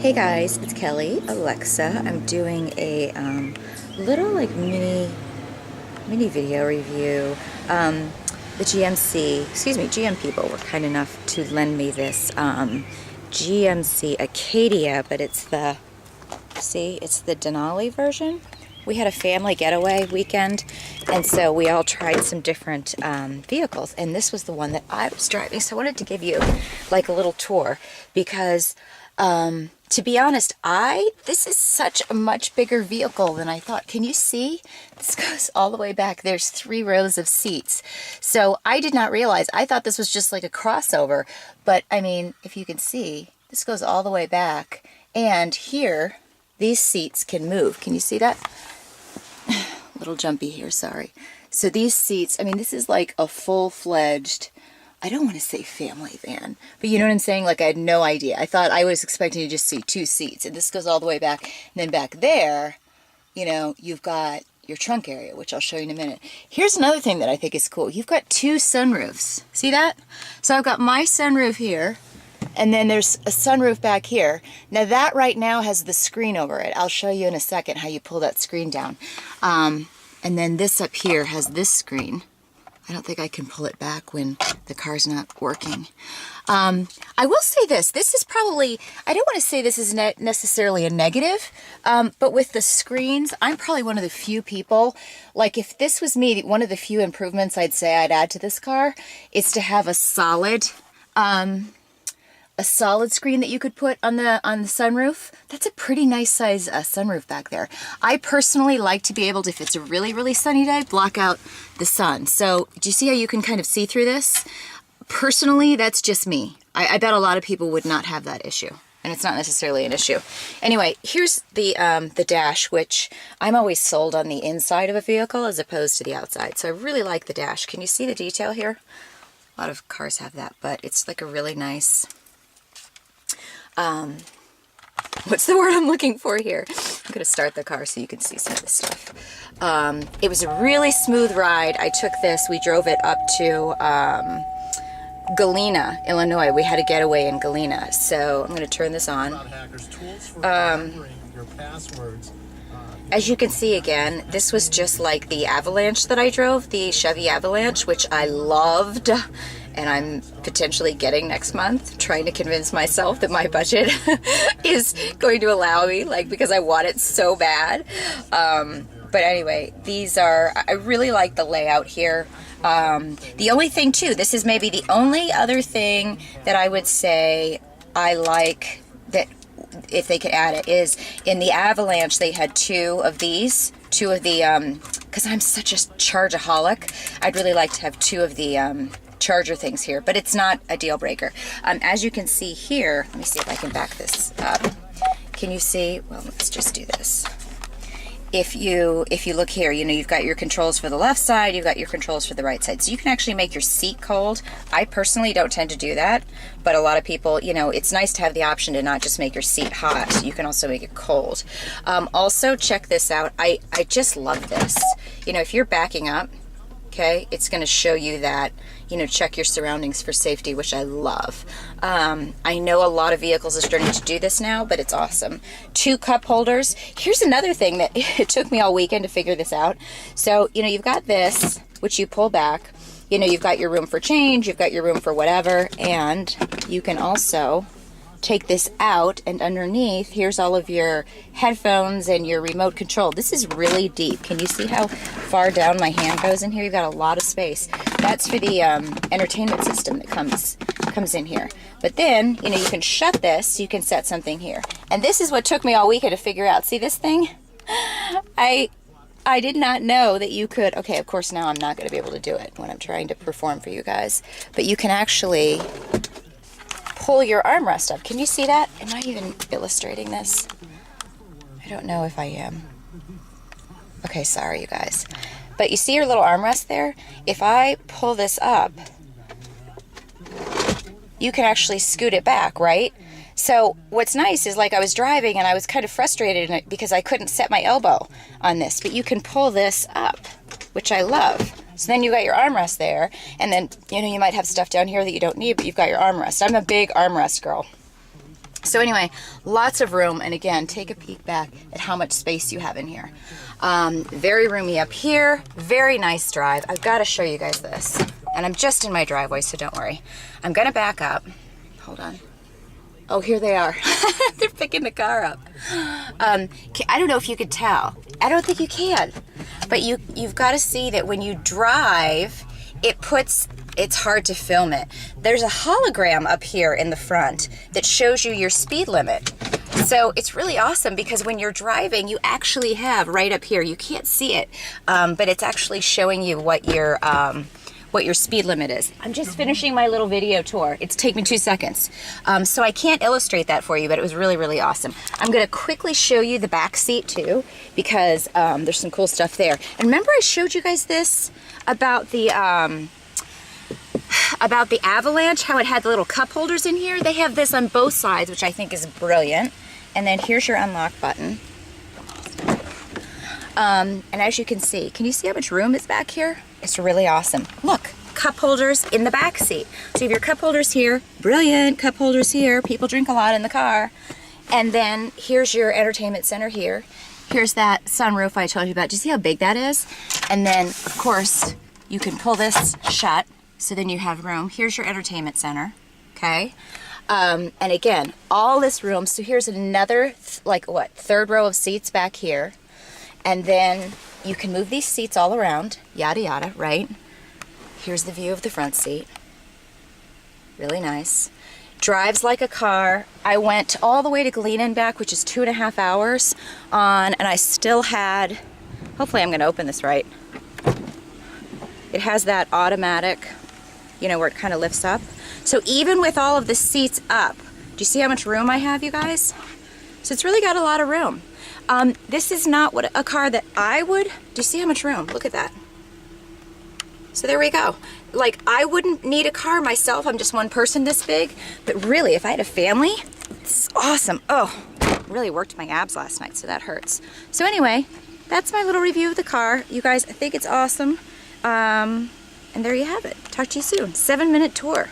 Hey guys, it's Kelly, Alexa. I'm doing a little like mini video review. The GM people were kind enough to lend me this GMC Acadia, but it's the Denali version. We had a family getaway weekend, and so we all tried some different vehicles, and this was the one that I was driving. So I wanted to give you like a little tour because to be honest, this is such a much bigger vehicle than I thought. Can you see? This goes all the way back. There's 3 rows of seats. So I did not realize. I thought this was just like a crossover. But I mean, if you can see, this goes all the way back. And here, these seats can move. Can you see that? A little jumpy here, sorry. So these seats, I mean, this is like a full-fledged, I don't want to say family van, but you know what I'm saying? Like I had no idea. I was expecting to just see 2 seats, and this goes all the way back. And then back there, you know, you've got your trunk area, which I'll show you in a minute. Here's another thing that I think is cool. You've got 2 sunroofs. See that? So I've got my sunroof here, and then there's a sunroof back here. Now that right now has the screen over it. I'll show you in a second how you pull that screen down. And then this up here has this screen. I don't think I can pull it back when the car's not working. I will say this. This is probably, I don't want to say this is necessarily a negative, but with the screens, I'm probably one of the few people, like if this was me, one of the few improvements I'd say I'd add to this car is to have a solid screen that you could put on the sunroof. That's a pretty nice size sunroof back there. I personally like to be able to, if it's a really, really sunny day, block out the sun. So do you see how you can kind of see through this? Personally, that's just me. I bet a lot of people would not have that issue, and it's not necessarily an issue. Anyway, here's the dash, which I'm always sold on the inside of a vehicle as opposed to the outside. So I really like the dash. Can you see the detail here? A lot of cars have that, but it's like a really nice, what's the word I'm looking for here? I'm going to start the car so you can see some of this stuff. It was a really smooth ride. I took this, we drove it up to Galena, Illinois. We had a getaway in Galena. So I'm going to turn this on. As you can see again, this was just like the Avalanche that I drove, the Chevy Avalanche, which I loved. And I'm potentially getting next month, trying to convince myself that my budget is going to allow me, like, because I want it so bad. But anyway, I really like the layout here. The only thing too, this is maybe the only other thing that I would say I like that if they could add it is in the Avalanche, they had 2 of these, 2 of the, because I'm such a chargeaholic, I'd really like to have 2 of the, charger things here, but it's not a deal breaker. As you can see here, let me see if I can back this up. Can you see? Well, let's just do this. If you look here, you know, you've got your controls for the left side, you've got your controls for the right side. So you can actually make your seat cold. I personally don't tend to do that, but a lot of people, you know, it's nice to have the option to not just make your seat hot. You can also make it cold. Also, check this out. I just love this. You know, if you're backing up, okay, it's going to show you that, you know, check your surroundings for safety, which I love. I know a lot of vehicles are starting to do this now, but it's awesome. 2 cup holders. Here's another thing that it took me all weekend to figure this out. So, you know, you've got this, which you pull back. You know, you've got your room for change, you've got your room for whatever, and you can also take this out, and underneath here's all of your headphones and your remote control. This is really deep. Can you see how far down my hand goes in here? You've got a lot of space. That's for the entertainment system that comes in here. But then, you know, you can shut this so you can set something here. And this is what took me all weekend to figure out. See this thing? I did not know that you could. Okay, of course now I'm not going to be able to do it when I'm trying to perform for you guys. But you can actually pull your armrest up. Can you see that? Am I even illustrating this? I don't know if I am. Okay, sorry you guys. But you see your little armrest there? If I pull this up, you can actually scoot it back, right? So what's nice is, like, I was driving and I was kind of frustrated because I couldn't set my elbow on this, but you can pull this up, which I love. So then you got your armrest there, and then, you know, you might have stuff down here that you don't need, but you've got your armrest. I'm a big armrest girl. So anyway, lots of room, and again, take a peek back at how much space you have in here. Very roomy up here, very nice drive. I've got to show you guys this, and I'm just in my driveway, so don't worry. I'm gonna back up. Hold on. Oh, here they are. They're picking the car up. I don't know if you could tell. I don't think you can, but you've got to see that when you drive, it's hard to film it. There's a hologram up here in the front that shows you your speed limit. So it's really awesome because when you're driving, you actually have right up here, you can't see it, but it's actually showing you what your speed limit is. I'm just finishing my little video tour. It's taken me 2 seconds. So I can't illustrate that for you, but it was really, really awesome. I'm gonna quickly show you the back seat too, because there's some cool stuff there. And remember I showed you guys this about the Avalanche, how it had the little cup holders in here? They have this on both sides, which I think is brilliant. And then here's your unlock button. And as you can see how much room is back here? It's really awesome. Look, cup holders in the back seat. So you have your cup holders here, brilliant cup holders here. People drink a lot in the car. And then here's your entertainment center here. Here's that sunroof I told you about. Do you see how big that is? And then, of course, you can pull this shut, so then you have room. Here's your entertainment center, okay? And again, all this room. So here's another, third row of seats back here. And then you can move these seats all around, yada yada, right? Here's the view of the front seat. Really nice. Drives like a car. I went all the way to Galena and back, which is 2.5 hours and I still had, hopefully I'm gonna open this right. It has that automatic, where it kind of lifts up. So even with all of the seats up, do you see how much room I have, you guys? So it's really got a lot of room. This is not a car that I would, do you see how much room? Look at that. So there we go. Like, I wouldn't need a car myself. I'm just one person this big. But really, if I had a family, this is awesome. Oh, really worked my abs last night, so that hurts. So anyway, that's my little review of the car. You guys, I think it's awesome. And there you have it. Talk to you soon. 7-minute tour.